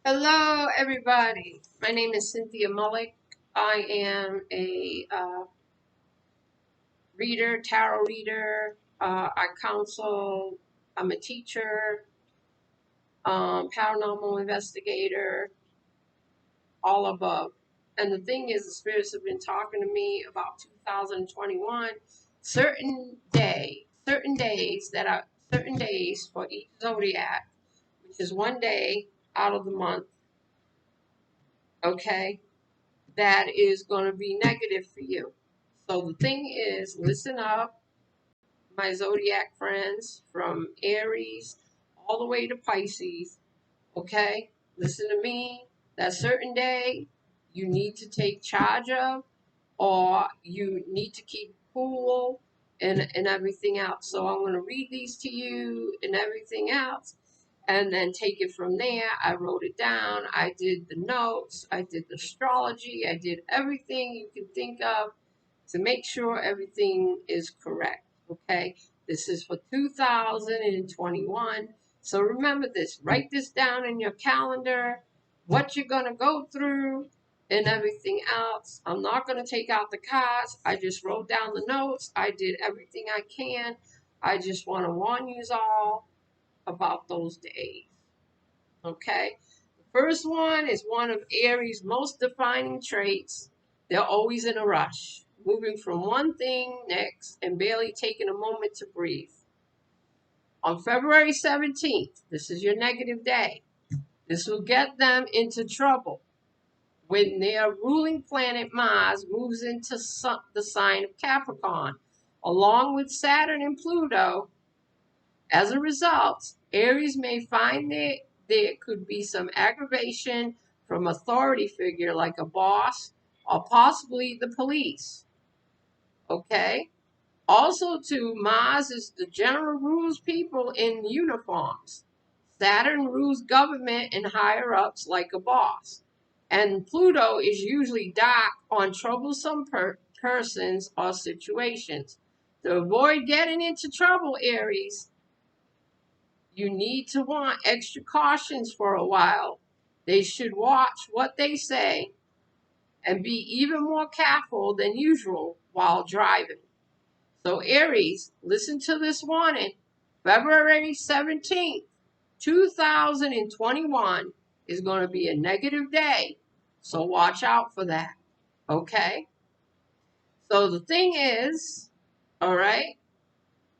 Hello, everybody. My name is Cynthia Mullick. I am a reader, tarot reader. I counsel. I'm a teacher, paranormal investigator, all above. And the thing is, the spirits have been talking to me about 2021. Certain days certain days for each zodiac, which is one day out of the month. Okay, that is going to be negative for you. So the thing is, listen up, my zodiac friends, from Aries all the way to Pisces. Okay, listen to me. That certain day you need to take charge of, or you need to keep cool and everything else. So I'm going to read these to you and everything else, and then take it from there. I wrote it down. I did the notes. I did the astrology. I did everything you can think of to make sure everything is correct. Okay, this is for 2021. So remember this. Write this down in your calendar. What you're going to go through and everything else. I'm not going to take out the cards. I just wrote down the notes. I did everything I can. I just want to warn you all about those days. Okay? The first one is one of Aries' most defining traits. They're always in a rush, moving from one thing next and barely taking a moment to breathe. On February 17th, this is your negative day. This will get them into trouble when their ruling planet Mars moves into the sign of Capricorn, along with Saturn and Pluto. As a result, Aries may find that there could be some aggravation from authority figure like a boss or possibly the police. Okay? Also, too, Mars is the general rules people in uniforms. Saturn rules government and higher ups like a boss. And Pluto is usually dark on troublesome persons or situations. To avoid getting into trouble, Aries, you need to want extra cautions for a while. They should watch what they say and be even more careful than usual while driving. So Aries, listen to this warning. February 17th, 2021 is going to be a negative day. So watch out for that. Okay? So the thing is, all right,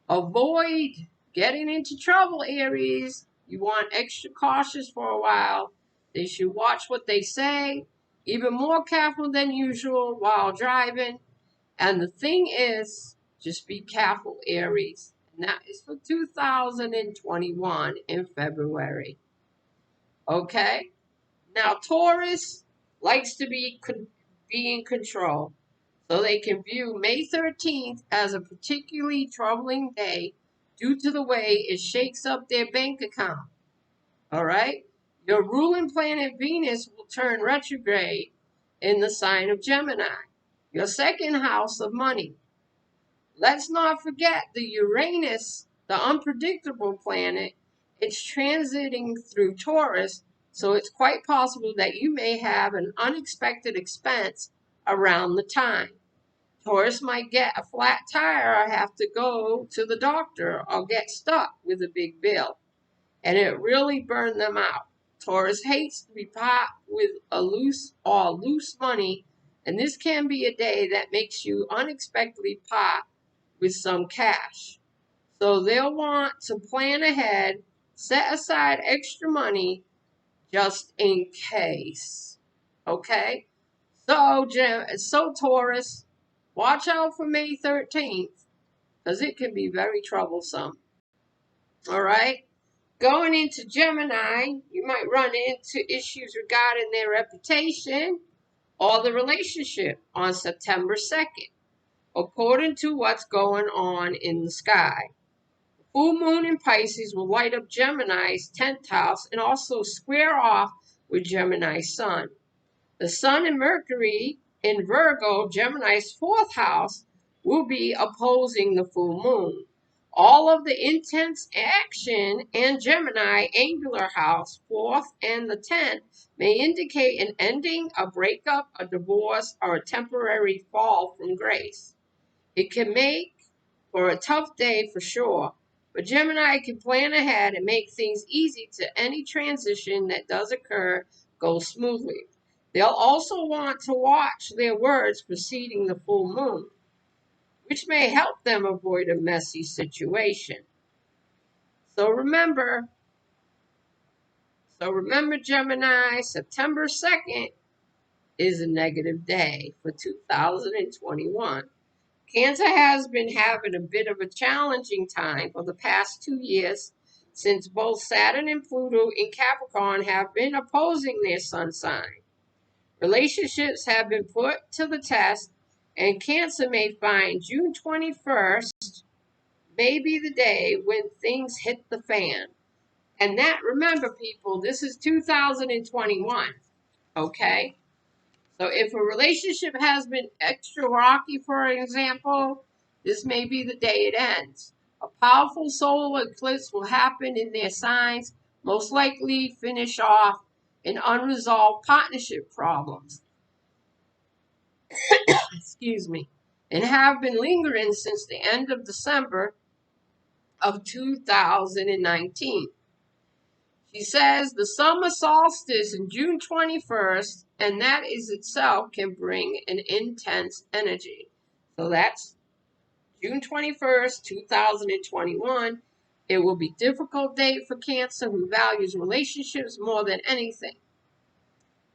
avoid getting into trouble, Aries. You want extra cautious for a while. They should watch what they say, even more careful than usual while driving. And the thing is, just be careful, Aries. And that is for 2021 in February. Okay? Now, Taurus likes to be in control. So they can view May 13th as a particularly troubling day due to the way it shakes up their bank account. All right? Your ruling planet Venus will turn retrograde in the sign of Gemini, your second house of money. Let's not forget the Uranus, the unpredictable planet. It's transiting through Taurus, so it's quite possible that you may have an unexpected expense around the time. Taurus might get a flat tire or have to go to the doctor or get stuck with a big bill, and it really burned them out. Taurus hates to be caught with loose money, and this can be a day that makes you unexpectedly part with some cash. So they'll want to plan ahead, set aside extra money just in case. Okay? So Taurus, watch out for May 13th because it can be very troublesome. All right? Going into Gemini, you might run into issues regarding their reputation or the relationship on September 2nd, according to what's going on in the sky. Full moon in Pisces will light up Gemini's 10th house and also square off with Gemini's sun. The sun and Mercury in Virgo, Gemini's 4th house, will be opposing the full moon. All of the intense action in Gemini angular house, 4th and the 10th, may indicate an ending, a breakup, a divorce, or a temporary fall from grace. It can make for a tough day for sure, but Gemini can plan ahead and make things easy to any transition that does occur go smoothly. They'll also want to watch their words preceding the full moon, which may help them avoid a messy situation. So remember, Gemini, September 2nd is a negative day for 2021. Cancer has been having a bit of a challenging time for the past 2 years since both Saturn and Pluto in Capricorn have been opposing their sun sign. Relationships have been put to the test, and Cancer may find June 21st may be the day when things hit the fan. And that, remember, people, this is 2021, okay? So if a relationship has been extra rocky, for example, this may be the day it ends. A powerful solar eclipse will happen in their signs, most likely finish off an unresolved partnership problems. Excuse me. And have been lingering since the end of December of 2019. She says the summer solstice in June 21st, and that is itself can bring an intense energy. So that's June 21st, 2021. It will be a difficult day for Cancer who values relationships more than anything.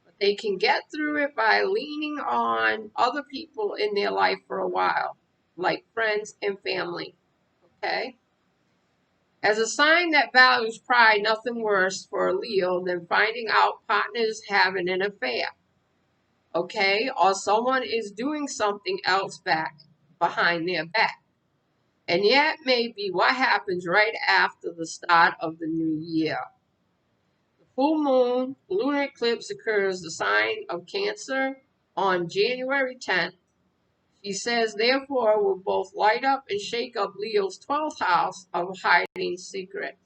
But they can get through it by leaning on other people in their life for a while, like friends and family. Okay? As a sign that values pride, nothing worse for a Leo than finding out partners having an affair, okay? Or someone is doing something else behind their back. And yet may be what happens right after the start of the new year. The full moon lunar eclipse occurs the sign of Cancer on January 10th. She says, therefore, will both light up and shake up Leo's 12th house of hiding secrets.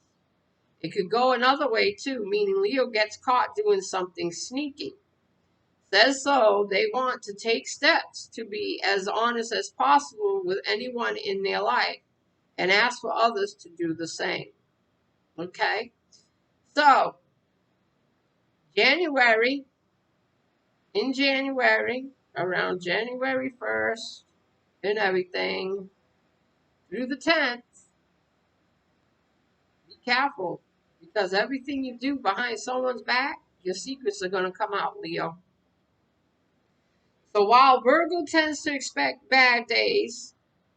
It could go another way too, meaning Leo gets caught doing something sneaky. Says so, they want to take steps to be as honest as possible with anyone in their life and ask for others to do the same. Okay? So, in January, around January 1st and everything, through the 10th, be careful. Because everything you do behind someone's back, your secrets are going to come out, Leo. So while Virgo tends to expect bad days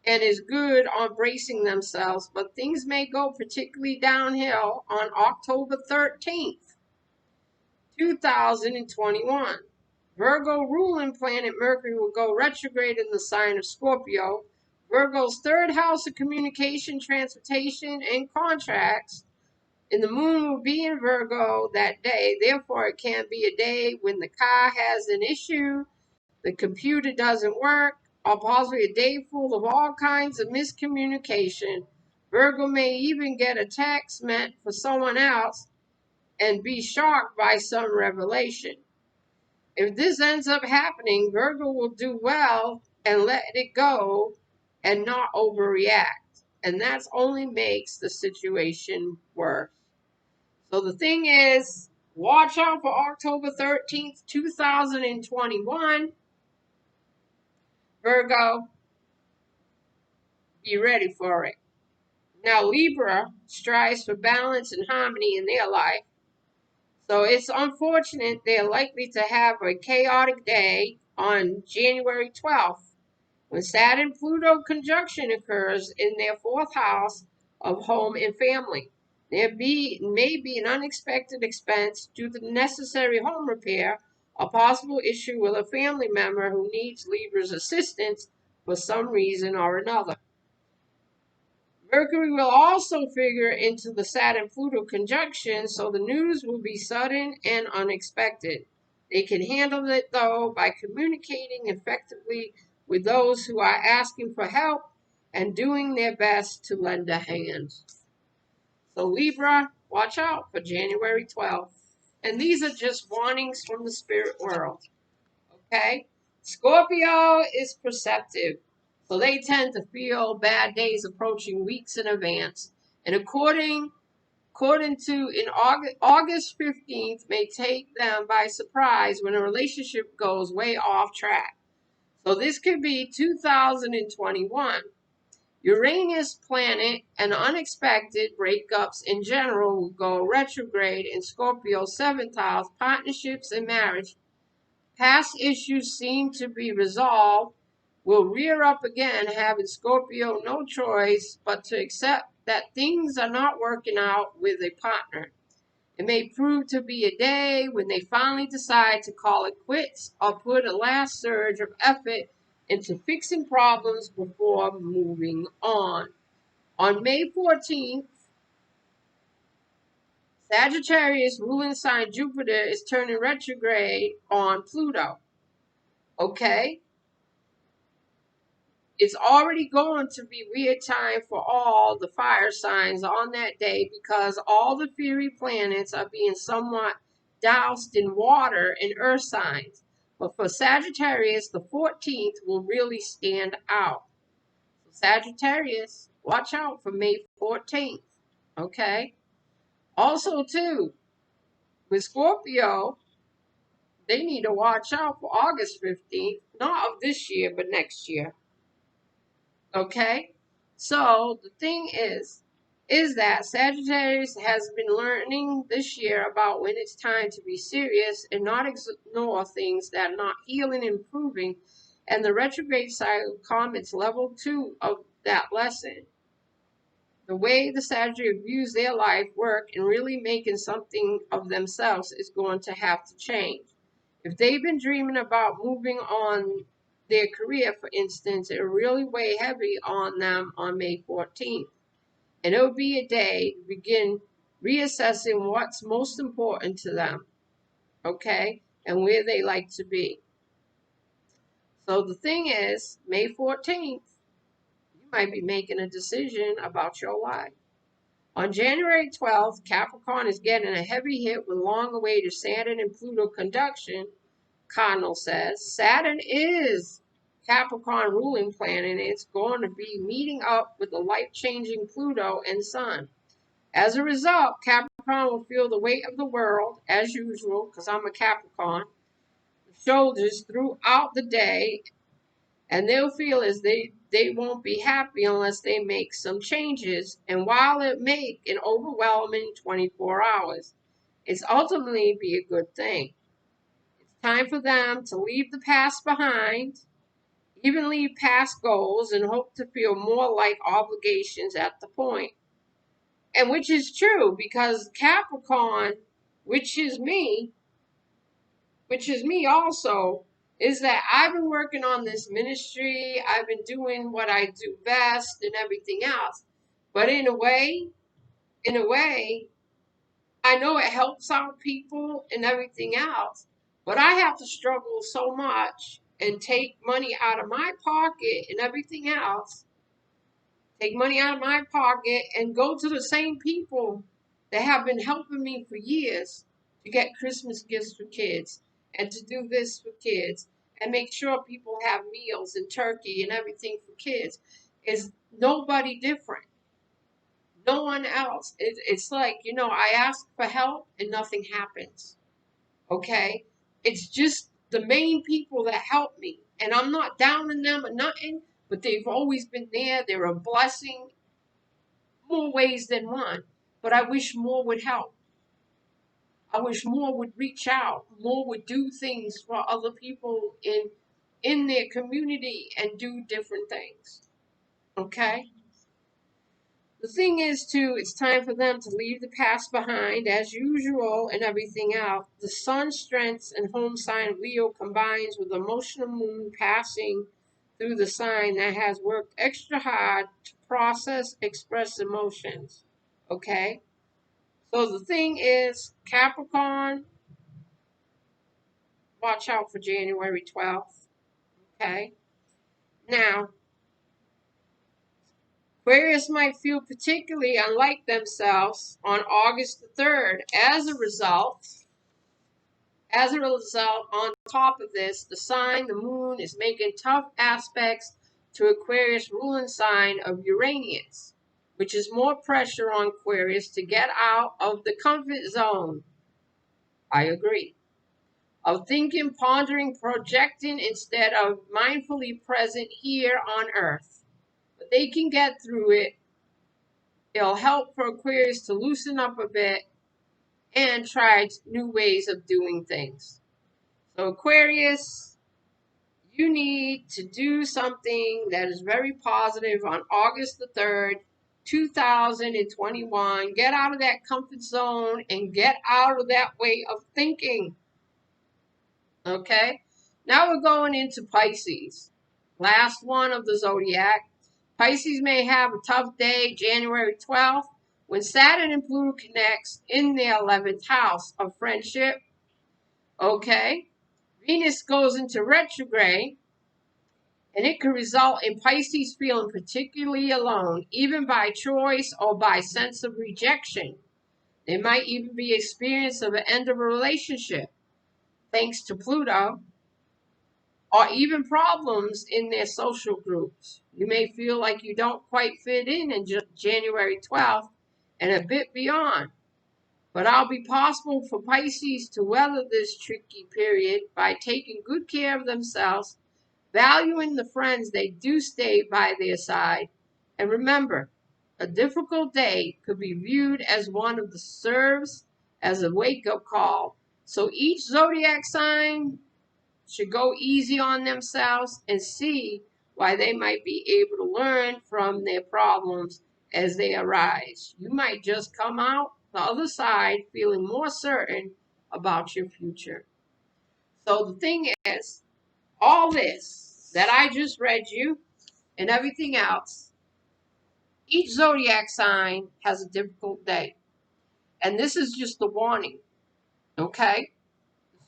and is good on bracing themselves, but things may go particularly downhill on October 13th, 2021. Virgo ruling planet Mercury will go retrograde in the sign of Scorpio. Virgo's third house of communication, transportation, and contracts. And the moon will be in Virgo that day. Therefore, it can be a day when the car has an issue, the computer doesn't work, or possibly a day full of all kinds of miscommunication. Virgo may even get a text meant for someone else and be shocked by some revelation. If this ends up happening, Virgo will do well and let it go and not overreact. And that only makes the situation worse. So the thing is, watch out for October 13th, 2021. Virgo, be ready for it. Now, Libra strives for balance and harmony in their life. So it's unfortunate they're likely to have a chaotic day on January 12th when Saturn-Pluto conjunction occurs in their 4th house of home and family. There may be an unexpected expense due to the necessary home repair, a possible issue with a family member who needs Libra's assistance for some reason or another. Mercury will also figure into the Saturn-Pluto conjunction, so the news will be sudden and unexpected. They can handle it, though, by communicating effectively with those who are asking for help and doing their best to lend a hand. So Libra, watch out for January 12th. And these are just warnings from the spirit world. Okay? Scorpio is perceptive. So they tend to feel bad days approaching weeks in advance. And according to in August 15th may take them by surprise when a relationship goes way off track. So this could be 2021. Uranus planet and unexpected breakups in general will go retrograde in Scorpio 7th house, partnerships and marriage. Past issues seem to be resolved, will rear up again, having Scorpio no choice but to accept that things are not working out with a partner. It may prove to be a day when they finally decide to call it quits or put a last surge of effort into fixing problems before moving on. On May 14th, Sagittarius ruling sign Jupiter is turning retrograde on Pluto. Okay? It's already going to be weird time for all the fire signs on that day because all the fiery planets are being somewhat doused in water and earth signs. But for Sagittarius, the 14th will really stand out. So Sagittarius, watch out for May 14th. Okay? Also, too, with Scorpio, they need to watch out for August 15th, not of this year, but next year. Okay? So the thing is that Sagittarius has been learning this year about when it's time to be serious and not ignore things that are not healing and improving. And the retrograde cycle comments level 2 of that lesson. The way the Sagittarius views their life, work, and really making something of themselves is going to have to change. If they've been dreaming about moving on their career, for instance, it'll really weigh heavy on them on May 14th. And it'll be a day to begin reassessing what's most important to them, okay, and where they like to be. So the thing is, May 14th, you might be making a decision about your life. On January 12th, Capricorn is getting a heavy hit with long-awaited Saturn and Pluto conjunction. Cardinal says Saturn is Capricorn ruling planet, and it's going to be meeting up with the life-changing Pluto and Sun. As a result, Capricorn will feel the weight of the world, as usual, because I'm a Capricorn, shoulders throughout the day, and they'll feel as they won't be happy unless they make some changes. And while it make an overwhelming 24 hours, it's ultimately be a good thing. It's time for them to leave the past behind, even leave past goals, and hope to feel more like obligations at the point. And which is true because Capricorn, which is me also, is that I've been working on this ministry. I've been doing what I do best and everything else. But in a way, I know it helps out people and everything else. But I have to struggle so much and take money out of my pocket and everything else. Take money out of my pocket and go to the same people that have been helping me for years to get Christmas gifts for kids and to do this for kids and make sure people have meals and turkey and everything for kids. Is nobody different. No one else. It's like, I ask for help and nothing happens. Okay? It's just the main people that help me. And I'm not downing them or nothing, but they've always been there. They're a blessing more ways than one. But I wish more would help. I wish more would reach out, more would do things for other people in their community and do different things. Okay? The thing is, too, it's time for them to leave the past behind, as usual, and everything else. The sun strengths and home sign Leo combines with emotional moon passing through the sign that has worked extra hard to process, express emotions. Okay? So the thing is, Capricorn, watch out for January 12th. Okay? Now, Aquarius might feel particularly unlike themselves on August the 3rd. As a result, on top of this, the sign, the moon, is making tough aspects to Aquarius' ruling sign of Uranus, which is more pressure on Aquarius to get out of the comfort zone. I agree. Of thinking, pondering, projecting instead of mindfully present here on Earth. But they can get through it. It'll help for Aquarius to loosen up a bit and try new ways of doing things. So Aquarius, you need to do something that is very positive on August the 3rd, 2021. Get out of that comfort zone and get out of that way of thinking. Okay? Now we're going into Pisces. Last one of the zodiac. Pisces may have a tough day, January 12th, when Saturn and Pluto connects in their 11th house of friendship. Okay? Venus goes into retrograde, and it could result in Pisces feeling particularly alone, even by choice or by sense of rejection. There might even be experience of an end of a relationship, thanks to Pluto, or even problems in their social groups. You may feel like you don't quite fit in January 12th and a bit beyond. But it'll be possible for Pisces to weather this tricky period by taking good care of themselves, valuing the friends they do stay by their side. And remember, a difficult day could be viewed as one of the serves as a wake-up call. So each zodiac sign should go easy on themselves and see why they might be able to learn from their problems as they arise. You might just come out the other side feeling more certain about your future. So the thing is, all this that I just read you and everything else, each zodiac sign has a difficult day. And this is just the warning, okay?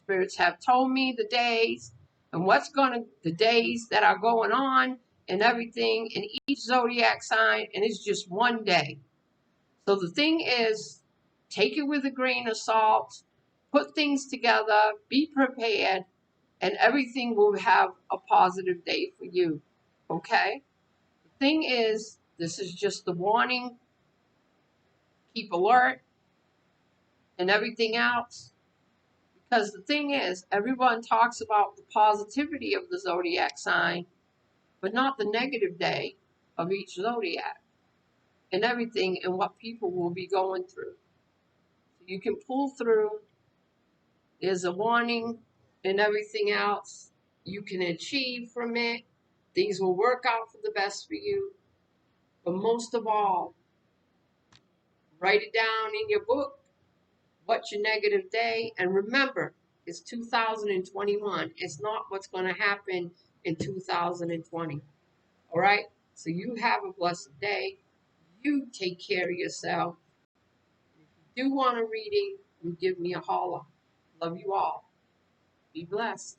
Spirits have told me the days and the days that are going on and everything in each zodiac sign, and it's just one day. So the thing is, take it with a grain of salt, put things together, be prepared, and everything will have a positive day for you. Okay? The thing is, this is just the warning. Keep alert and everything else. Because the thing is, everyone talks about the positivity of the zodiac sign, but not the negative day of each zodiac and everything and what people will be going through. So you can pull through. There's a warning and everything else. You can achieve from it. Things will work out for the best for you. But most of all, write it down in your book. What's your negative day? And remember, it's 2021. It's not what's going to happen in 2020. All right? So you have a blessed day. You take care of yourself. If you do want a reading, you give me a holler. Love you all. Be blessed.